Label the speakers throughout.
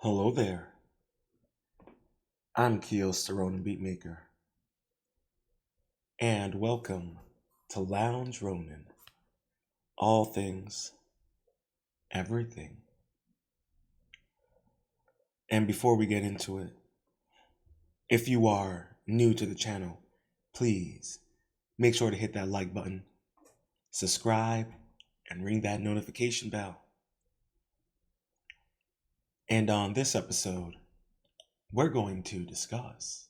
Speaker 1: Hello there. I'm Kios the Ronin Beatmaker, and welcome to Lounge Ronin. All things, everything. And before we get into it, if you are new to the channel, please make sure to hit that like button, subscribe, and ring that notification bell. And on this episode, we're going to discuss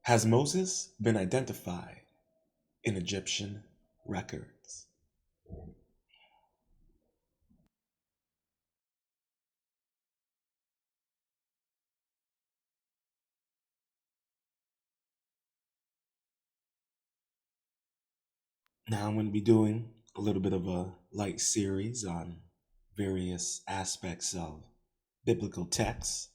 Speaker 1: has Moses been identified in Egyptian records? Now I'm going to be doing a little bit of a light series on various aspects of biblical texts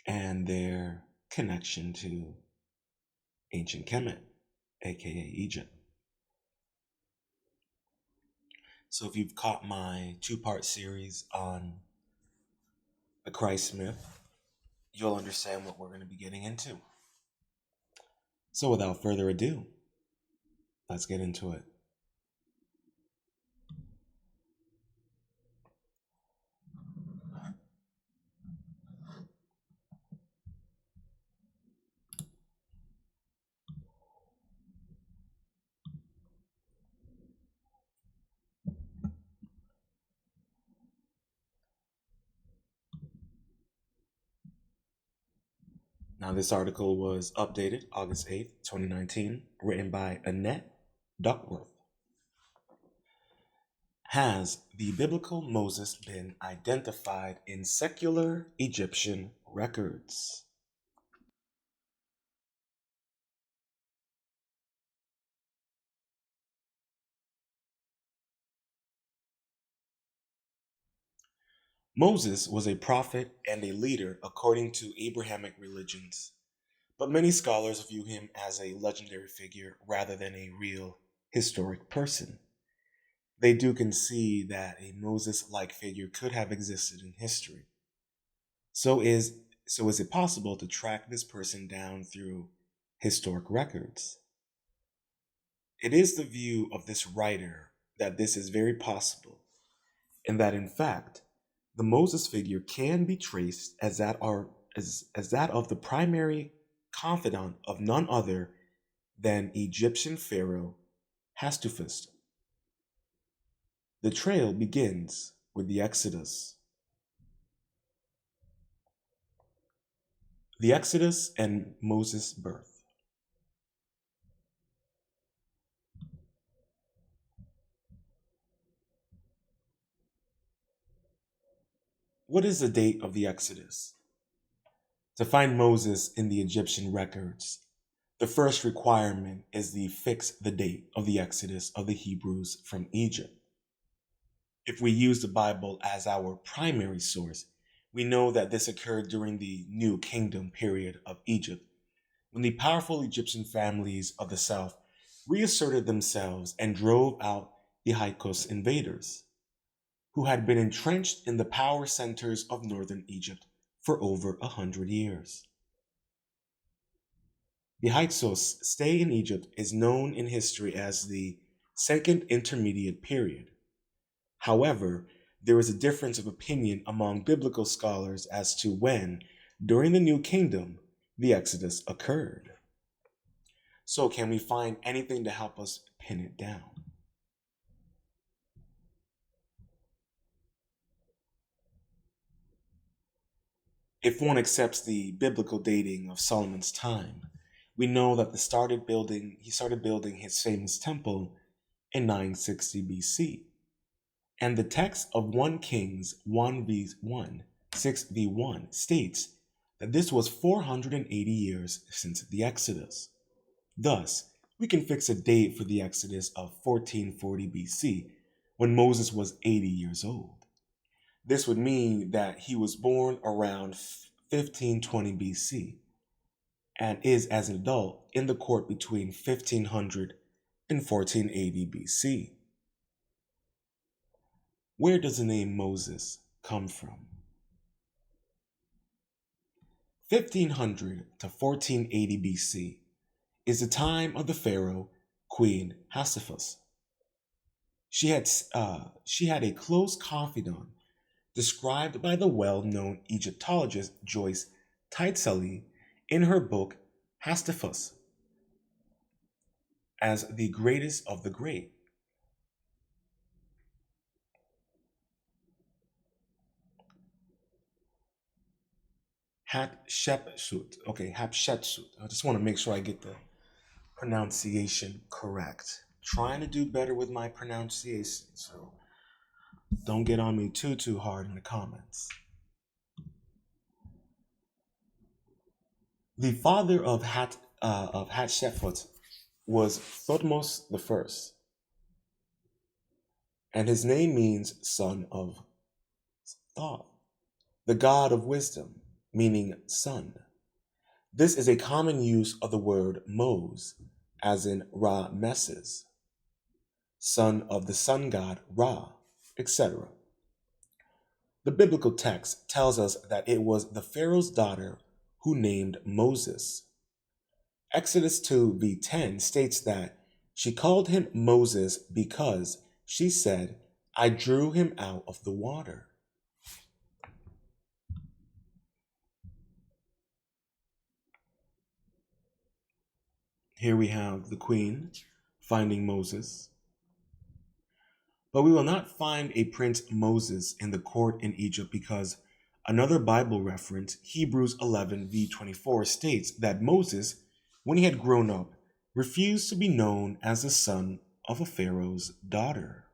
Speaker 1: and their connection to ancient Kemet, aka Egypt. So if you've caught my two-part series on the Christ myth, you'll understand what we're going to be getting into. So without further ado, let's get into it. Now, this article was updated August 8th, 2019, written by Annette Duckworth. Has the biblical Moses been identified in secular Egyptian records? Moses was a prophet and a leader according to Abrahamic religions, but many scholars view him as a legendary figure rather than a real historic person. They do concede that a Moses-like figure could have existed in history. So is it possible to track this person down through historic records? It is the view of this writer that this is very possible, and that in fact, the Moses figure can be traced as that of the primary confidant of none other than Egyptian pharaoh Hatshepsut. The trail begins with the Exodus. The Exodus and Moses' birth. What is the date of the Exodus? To find Moses in the Egyptian records, the first requirement is to fix the date of the Exodus of the Hebrews from Egypt. If we use the Bible as our primary source, we know that this occurred during the New Kingdom period of Egypt, when the powerful Egyptian families of the south reasserted themselves and drove out the Hyksos invaders, who had been entrenched in the power centers of northern Egypt for over 100 years. The Hyksos stay in Egypt is known in history as the Second Intermediate Period. However, there is a difference of opinion among biblical scholars as to when, during the New Kingdom, the Exodus occurred. So, can we find anything to help us pin it down? If one accepts the biblical dating of Solomon's time, we know that he started building his famous temple in 960 BC. And the text of 1 Kings 1v1, 6v1 states that this was 480 years since the Exodus. Thus, we can fix a date for the Exodus of 1440 BC, when Moses was 80 years old. This would mean that he was born around 1520 BC and is as an adult in the court between 1500 and 1480 BC. Where does the name Moses come from? 1500 to 1480 BC is the time of the pharaoh Queen Hatshepsut. She had a close confidant described by the well-known Egyptologist Joyce Teitzeli in her book Hatshepsut as the greatest of the great. Hatshepsut. Okay, Hatshepsut. I just want to make sure I get the pronunciation correct. Trying to do better with my pronunciation, so don't get on me too hard in the comments. The father of Hatshepsut was Thutmose the First, and his name means son of thought, the god of wisdom, meaning son. This is a common use of the word Mose, as in Ra Meses, son of the sun god Ra, etc. The biblical text tells us that it was the Pharaoh's daughter who named Moses. Exodus 2 v10 states that she called him Moses because she said, I drew him out of the water. Here we have the queen finding Moses. But we will not find a Prince Moses in the court in Egypt because another Bible reference, Hebrews 11 v24, states that Moses, when he had grown up, refused to be known as the son of a Pharaoh's daughter.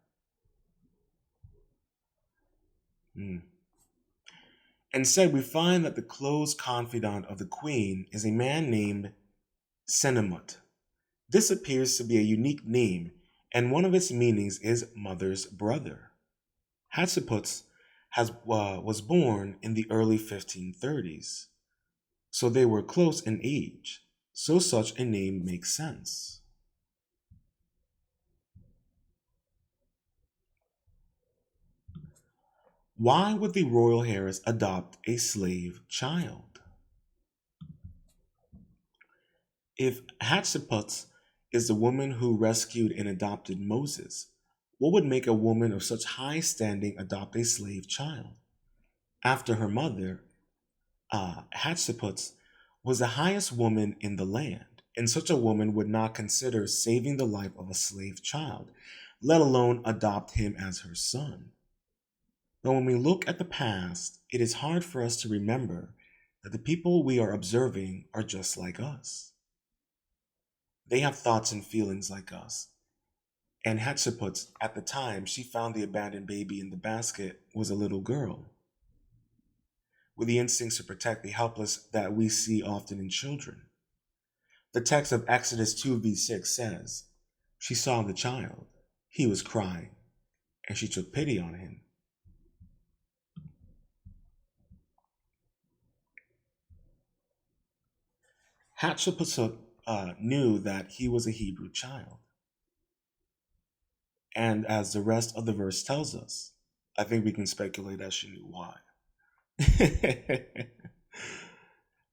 Speaker 1: Instead, we find that the close confidant of the queen is a man named Senenmut. This appears to be a unique name, and one of its meanings is mother's brother. Hatshepsut was born in the early 1530s, so they were close in age, so such a name makes sense. Why would the royal heiress adopt a slave child? If Hatshepsut is the woman who rescued and adopted Moses, what would make a woman of such high standing adopt a slave child? After her mother, Hatshepsut was the highest woman in the land, and such a woman would not consider saving the life of a slave child, let alone adopt him as her son. But when we look at the past, it is hard for us to remember that the people we are observing are just like us. They have thoughts and feelings like us. And Hatshepsut, at the time she found the abandoned baby in the basket, was a little girl, with the instincts to protect the helpless that we see often in children. The text of Exodus 2 v6 says, she saw the child, he was crying, and she took pity on him. Hatshepsut knew that he was a Hebrew child. And as the rest of the verse tells us, I think we can speculate that she knew why.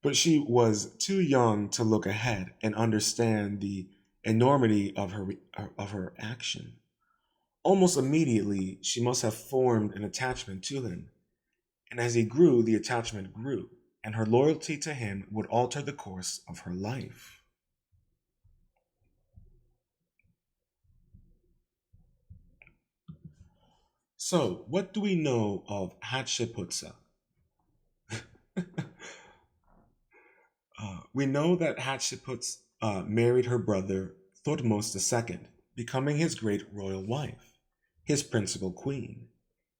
Speaker 1: But she was too young to look ahead and understand the enormity of her action. Almost immediately, she must have formed an attachment to him. And as he grew, the attachment grew, and her loyalty to him would alter the course of her life. So, what do we know of Hatshepsut? We know that Hatshepsut married her brother Thutmose II, becoming his great royal wife, his principal queen.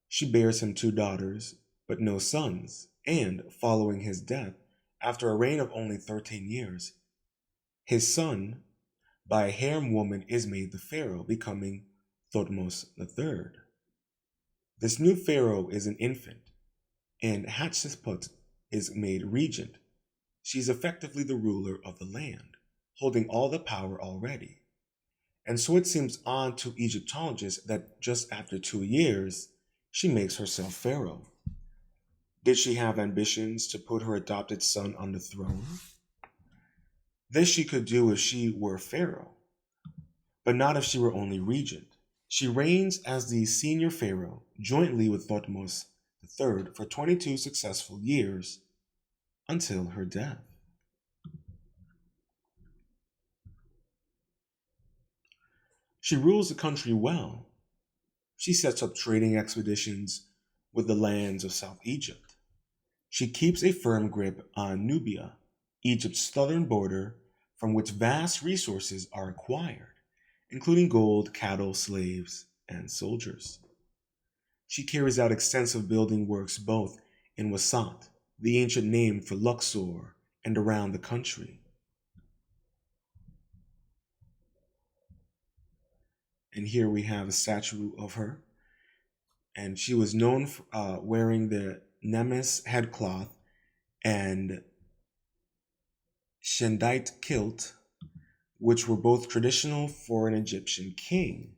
Speaker 1: She bears him 2 daughters, but no sons, and following his death, after a reign of only 13 years, his son, by a harem woman, is made the pharaoh, becoming Thutmose III. This new pharaoh is an infant, and Hatshepsut is made regent. She's effectively the ruler of the land, holding all the power already. And so it seems odd to Egyptologists that just after 2 years, She makes herself pharaoh. Did she have ambitions to put her adopted son on the throne? This she could do if she were pharaoh, but not if she were only regent. She reigns as the senior pharaoh jointly with Thutmose III for 22 successful years until her death. She rules the country well. She sets up trading expeditions with the lands of South Egypt. She keeps a firm grip on Nubia, Egypt's southern border, from which vast resources are acquired, including gold, cattle, slaves, and soldiers. She carries out extensive building works both in Wasat, the ancient name for Luxor, and around the country. And here we have a statue of her. And she was known for wearing the Nemes headcloth and Shendite kilt, which were both traditional for an Egyptian king.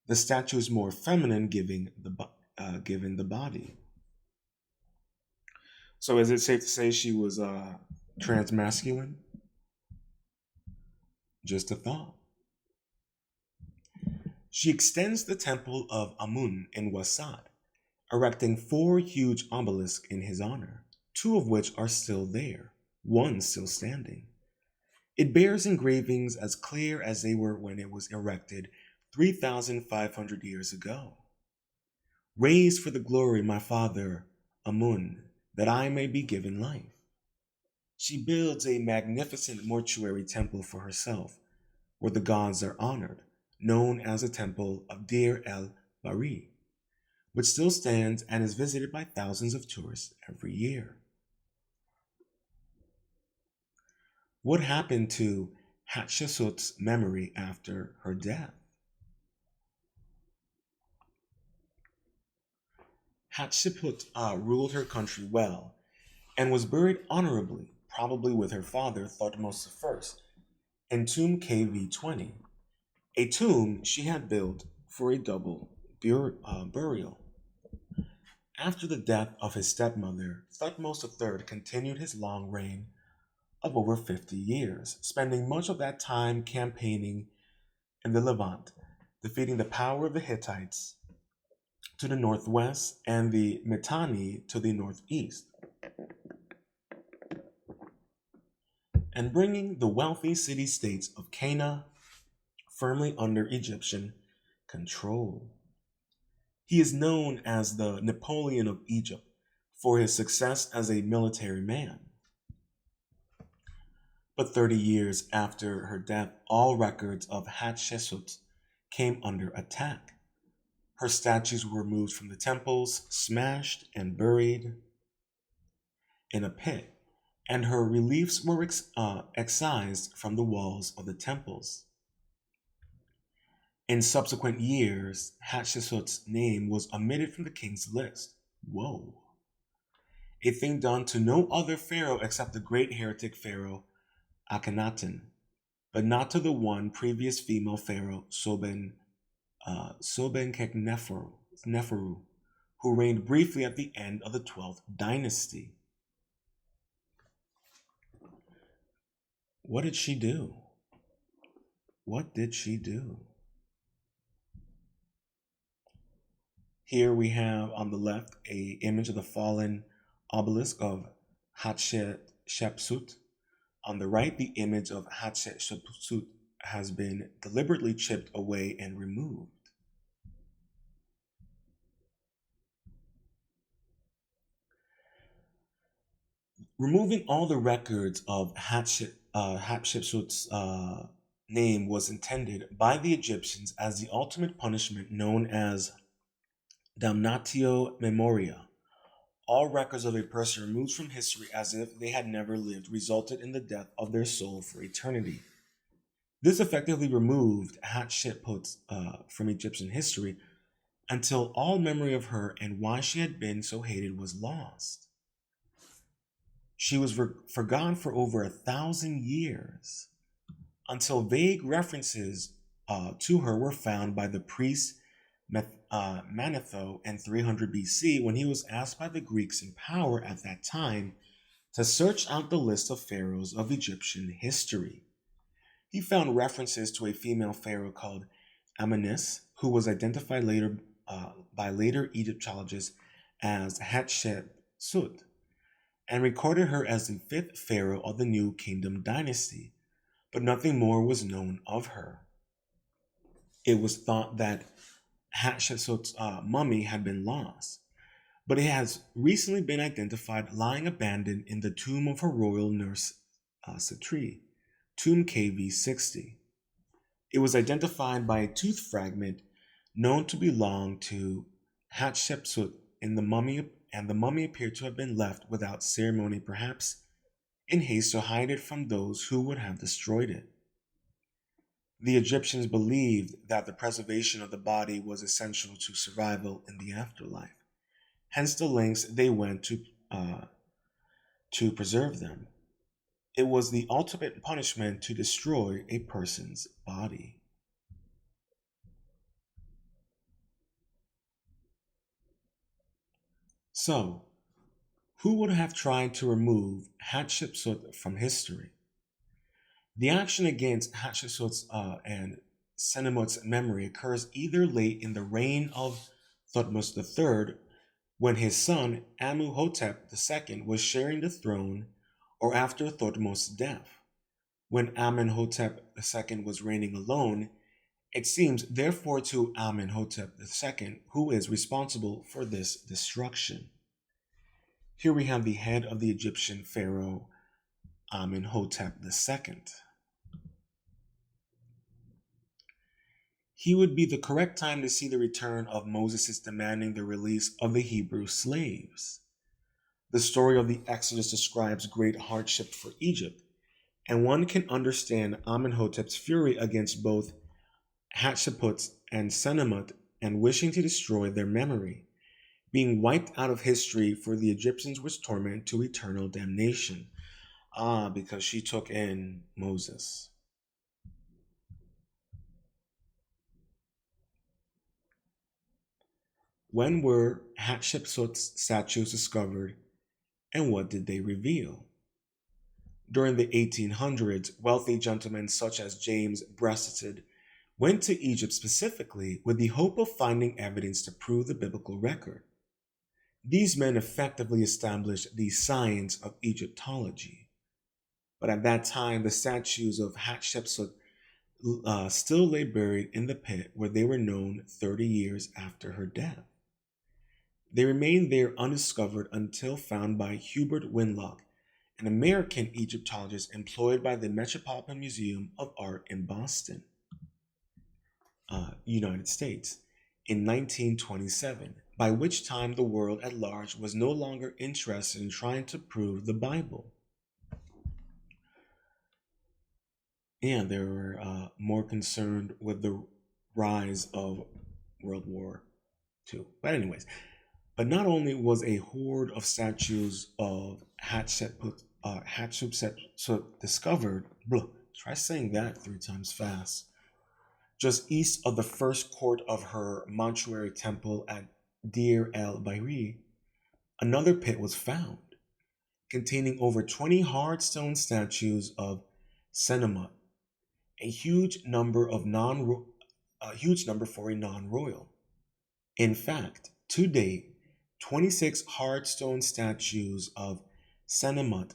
Speaker 1: The statue is more feminine, given the body. So, is it safe to say she was transmasculine? Just a thought. She extends the temple of Amun in Wasat, erecting four huge obelisks in his honor, two of which are still there, one still standing. It bears engravings as clear as they were when it was erected 3,500 years ago. Raised for the glory of my father, Amun, that I may be given life. She builds a magnificent mortuary temple for herself, where the gods are honored, known as the Temple of Deir el Bari, which still stands and is visited by thousands of tourists every year. What happened to Hatshepsut's memory after her death? Hatshepsut ruled her country well and was buried honorably, probably with her father Thutmose I, in tomb KV20, a tomb she had built for a double burial. After the death of his stepmother, Thutmose III continued his long reign of over 50 years, spending much of that time campaigning in the Levant, defeating the power of the Hittites to the northwest and the Mitanni to the northeast, and bringing the wealthy city states of Cana firmly under Egyptian control. He is known as the Napoleon of Egypt for his success as a military man. But 30 years after her death, all records of Hatshepsut came under attack. Her statues were removed from the temples, smashed, and buried in a pit, and her reliefs were excised from the walls of the temples. In subsequent years, Hatshepsut's name was omitted from the king's list. Whoa. A thing done to no other pharaoh except the great heretic pharaoh Akhenaten, but not to the one previous female pharaoh Sobenkekneferu, who reigned briefly at the end of the 12th dynasty. What did she do? What did she do? Here we have on the left a image of the fallen obelisk of Hatshepsut. On the right, the image of Hatshepsut has been deliberately chipped away and removed. Removing all the records of Hatshepsut's name was intended by the Egyptians as the ultimate punishment known as damnatio memoria. All records of a person removed from history as if they had never lived resulted in the death of their soul for eternity. This effectively removed Hatshepsut from Egyptian history until all memory of her and why she had been so hated was lost. She was forgotten for over 1,000 years until vague references to her were found by the priest Manetho in 300 BC when he was asked by the Greeks in power at that time to search out the list of pharaohs of Egyptian history. He found references to a female pharaoh called Amenis, who was identified later by later Egyptologists as Hatshepsut, and recorded her as the fifth pharaoh of the New Kingdom dynasty, but nothing more was known of her. It was thought that Hatshepsut's mummy had been lost, but it has recently been identified lying abandoned in the tomb of her royal nurse Satri, tomb KV60. It was identified by a tooth fragment known to belong to Hatshepsut in the mummy, and the mummy appeared to have been left without ceremony, perhaps in haste to hide it from those who would have destroyed it. The Egyptians believed that the preservation of the body was essential to survival in the afterlife, hence the lengths they went to preserve them. It was the ultimate punishment to destroy a person's body. So, who would have tried to remove Hatshepsut from history? The action against Hatshepsut's and Senenmut's memory occurs either late in the reign of Thutmose III, when his son Amenhotep II was sharing the throne, or after Thutmose's death. When Amenhotep II was reigning alone, it seems therefore to Amenhotep II who is responsible for this destruction. Here we have the head of the Egyptian pharaoh Amenhotep II. He would be the correct time to see the return of Moses demanding the release of the Hebrew slaves. The story of the Exodus describes great hardship for Egypt, and one can understand Amenhotep's fury against both Hatshepsut and Senenmut and wishing to destroy their memory. Being wiped out of history for the Egyptians was torment to eternal damnation. Because she took in Moses. When were Hatshepsut's statues discovered, and what did they reveal? During the 1800s, wealthy gentlemen such as James Breasted went to Egypt specifically with the hope of finding evidence to prove the biblical record. These men effectively established the science of Egyptology. But at that time, the statues of Hatshepsut still lay buried in the pit where they were known 30 years after her death. They remained there undiscovered until found by Hubert Winlock, an American Egyptologist employed by the Metropolitan Museum of Art in Boston, United States, in 1927, by which time the world at large was no longer interested in trying to prove the Bible. And they were more concerned with the rise of World War II. But not only was a horde of statues of Hatshepsut discovered, try saying that 3 times fast, just east of the first court of her mortuary temple at Deir el-Bahri, another pit was found, containing over 20 hard stone statues of Senenmut, a huge number for a non-royal. In fact, to date, 26 hard stone statues of Senenmut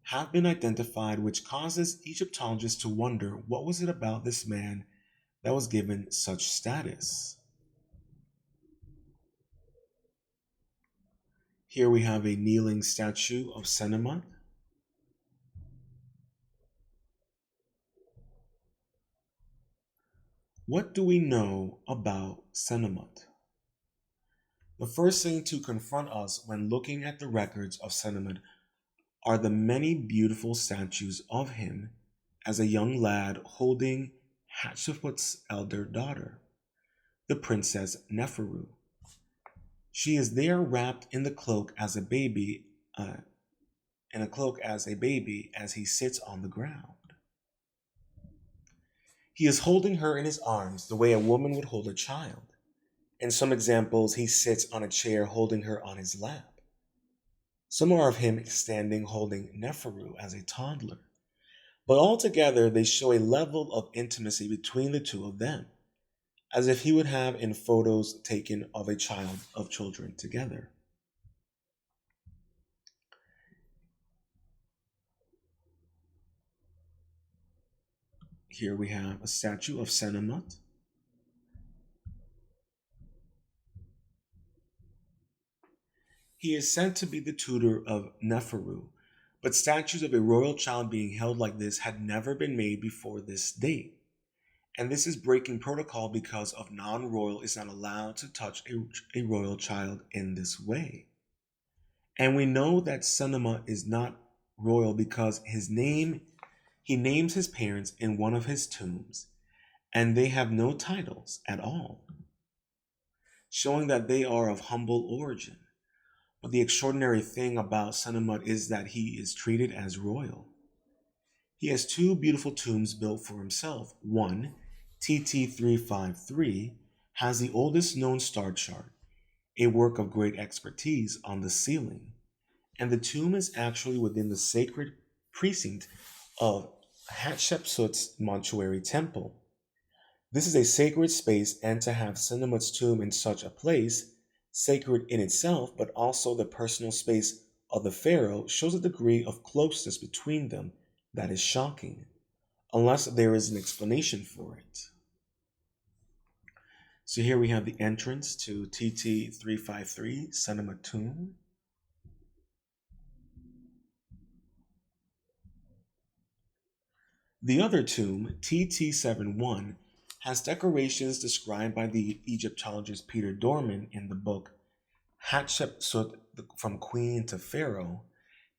Speaker 1: have been identified, which causes Egyptologists to wonder what was it about this man that was given such status. Here we have a kneeling statue of Senenmut. What do we know about Senenmut? The first thing to confront us when looking at the records of Senenmut are the many beautiful statues of him as a young lad holding Hatshepsut's elder daughter, the Princess Neferu. She is there wrapped in the cloak as a baby, as he sits on the ground. He is holding her in his arms the way a woman would hold a child, In some examples, he sits on a chair holding her on his lap. Some are of him standing holding Neferu as a toddler. But altogether, they show a level of intimacy between the two of them, as if he would have in photos taken of a child of children together. Here we have a statue of Senenmut. He is said to be the tutor of Neferu, but statues of a royal child being held like this had never been made before this date. And this is breaking protocol because of non-royal is not allowed to touch a royal child in this way. And we know that Senenmut is not royal because he names his parents in one of his tombs, and they have no titles at all, showing that they are of humble origin. But the extraordinary thing about Senenmut is that he is treated as royal. He has two beautiful tombs built for himself. One, TT353, has the oldest known star chart, a work of great expertise, on the ceiling, and the tomb is actually within the sacred precinct of Hatshepsut's mortuary temple. This is a sacred space, and to have Senenmut's tomb in such a place, sacred in itself, but also the personal space of the pharaoh, shows a degree of closeness between them that is shocking, unless there is an explanation for it. So here we have the entrance to TT353, Senenmut tomb. The other tomb, TT71, has decorations described by the Egyptologist Peter Dorman in the book Hatshepsut from Queen to Pharaoh,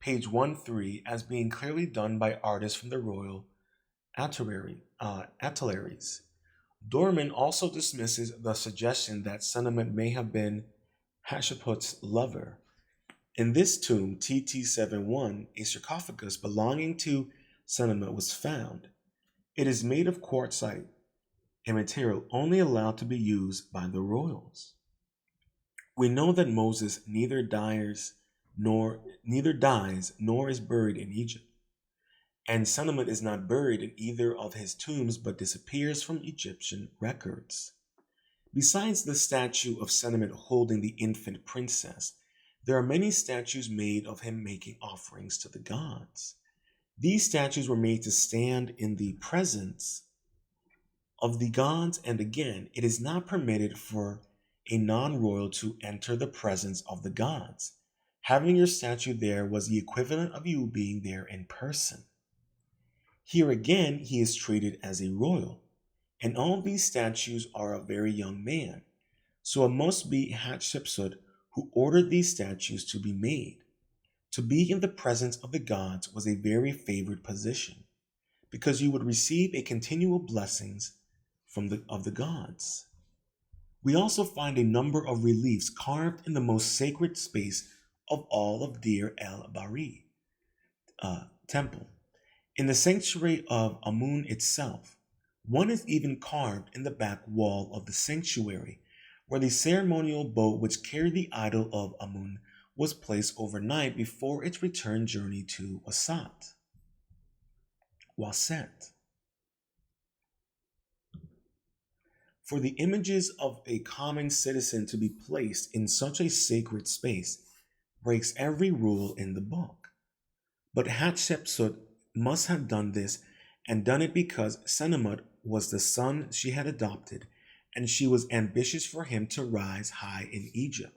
Speaker 1: page 13, as being clearly done by artists from the royal ateliers. Dorman also dismisses the suggestion that Senenmut may have been Hatshepsut's lover. In this tomb, TT71, a sarcophagus belonging to Senenmut was found. It is made of quartzite, a material only allowed to be used by the royals. We know that Moses neither dies nor is buried in Egypt, and Senenmut is not buried in either of his tombs but disappears from Egyptian records. Besides the statue of Senenmut holding the infant princess, there are many statues made of him making offerings to the gods. These statues were made to stand in the presence of the gods, and again, it is not permitted for a non-royal to enter the presence of the gods. Having your statue there was the equivalent of you being there in person. Here again, he is treated as a royal, and all these statues are a very young man, so it must be Hatshepsut who ordered these statues to be made. To be in the presence of the gods was a very favored position, because you would receive a continual blessings of the gods. We also find a number of reliefs carved in the most sacred space of all of Deir el-Bahari temple. In the sanctuary of Amun itself, one is even carved in the back wall of the sanctuary, where the ceremonial boat which carried the idol of Amun was placed overnight before its return journey to Waset. For the images of a common citizen to be placed in such a sacred space breaks every rule in the book. But Hatshepsut must have done this, and done it because Senenmut was the son she had adopted, and she was ambitious for him to rise high in Egypt.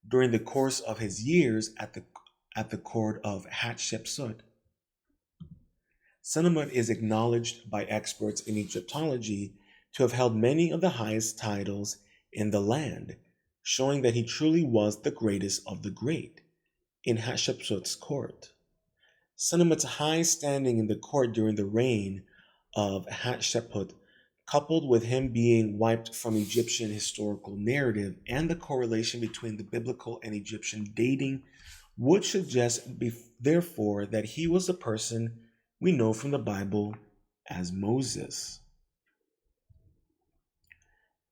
Speaker 1: During the course of his years at the court of Hatshepsut, Senenmut is acknowledged by experts in Egyptology to have held many of the highest titles in the land, showing that he truly was the greatest of the great in Hatshepsut's court. Senenmut's high standing in the court during the reign of Hatshepsut, coupled with him being wiped from Egyptian historical narrative and the correlation between the biblical and Egyptian dating, would suggest, therefore, that he was the person we know from the Bible as Moses.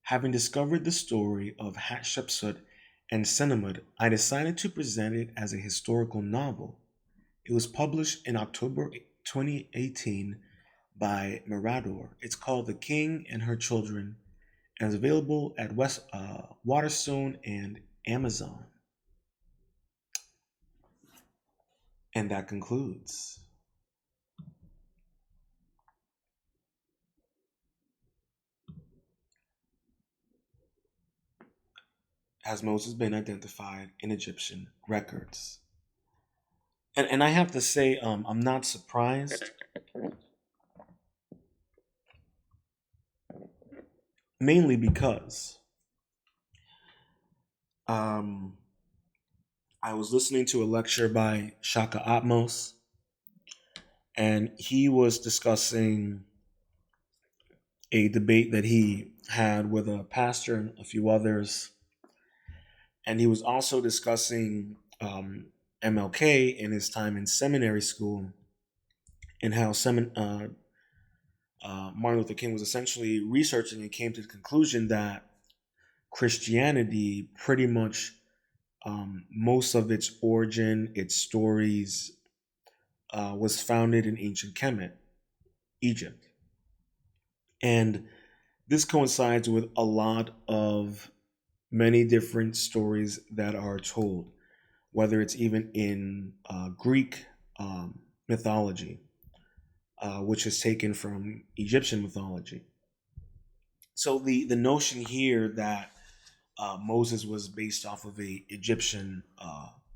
Speaker 1: Having discovered the story of Hatshepsut and Senenmut, I decided to present it as a historical novel. It was published in October 2018 by Mirador. It's called The King and Her Children and is available at Waterstone and Amazon. And that concludes. Has Moses been identified in Egyptian records? And I have to say, I'm not surprised, mainly because um, I was listening to a lecture by Shaka Atmos, and he was discussing a debate that he had with a pastor and a few others. And he was also discussing MLK in his time in seminary school and how Martin Luther King was essentially researching and came to the conclusion that Christianity pretty much most of its origin, its stories, was founded in ancient Kemet, Egypt. And this coincides with a lot of many different stories that are told, whether it's even in Greek mythology, which is taken from Egyptian mythology. So the notion here that Moses was based off of a Egyptian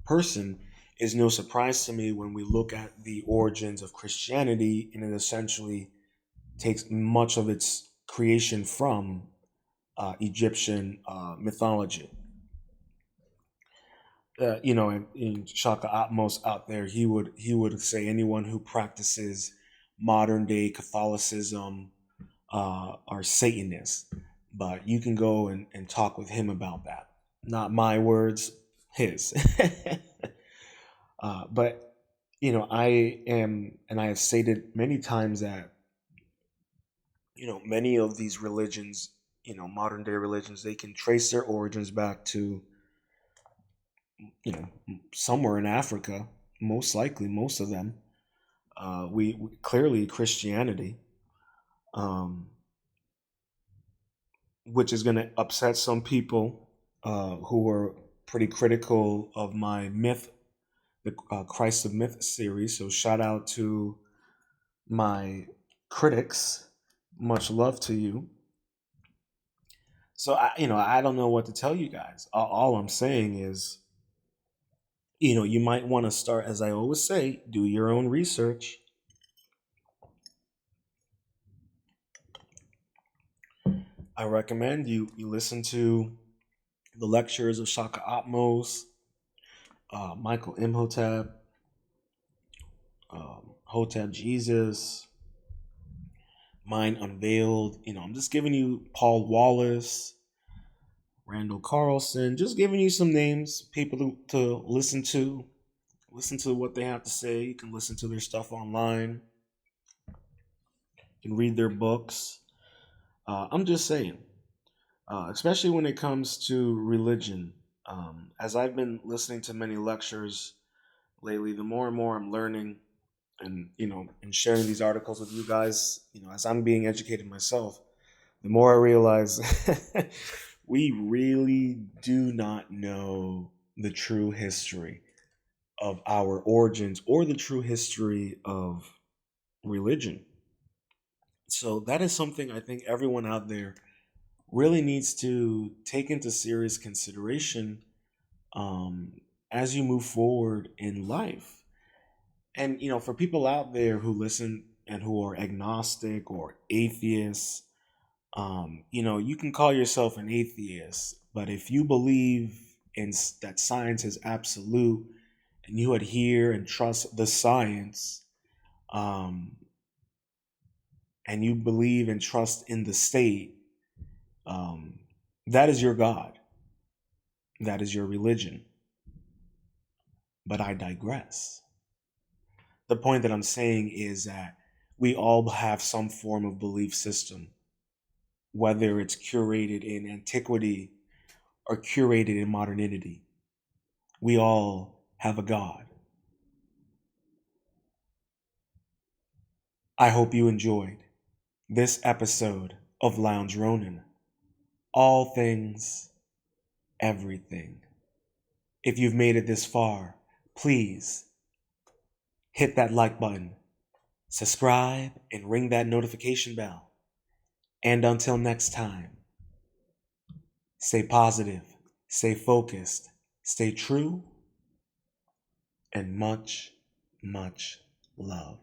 Speaker 1: person is no surprise to me when we look at the origins of Christianity, and it essentially takes much of its creation from Egyptian mythology. In Shaka Atmos out there, he would say anyone who practices modern day Catholicism are Satanists. But you can go and talk with him about that. Not my words, his. But I am, and I have stated many times that many of these religions, modern day religions, they can trace their origins back to somewhere in Africa, most likely, most of them. We clearly Christianity, um, which is going to upset some people who are pretty critical of my myth, the Christ of Myth series. So shout out to my critics. Much love to you. So I don't know what to tell you guys. All I'm saying is, you might want to start, as I always say, do your own research. I recommend you listen to the lectures of Shaka Atmos, Michael Imhotep, Hotep Jesus, Mind Unveiled. I'm just giving you Paul Wallace, Randall Carlson, just giving you some names, people to listen to. Listen to what they have to say. You can listen to their stuff online. You can read their books. I'm just saying, especially when it comes to religion. As I've been listening to many lectures lately, the more and more I'm learning and and sharing these articles with you guys, as I'm being educated myself, the more I realize we really do not know the true history of our origins or the true history of religion. So that is something I think everyone out there really needs to take into serious consideration um, as you move forward in life. And for people out there who listen and who are agnostic or atheists, you can call yourself an atheist, but if you believe that science is absolute and you adhere and trust the science, um, and you believe and trust in the state, um, that is your God. That is your religion. But I digress. The point that I'm saying is that we all have some form of belief system. whether it's curated in antiquity or curated in modernity. We all have a God. I hope you enjoyed this episode of Lounge Ronin. All things, everything. If you've made it this far, please hit that like button, subscribe, and ring that notification bell. And until next time, stay positive, stay focused, stay true, and much, much love.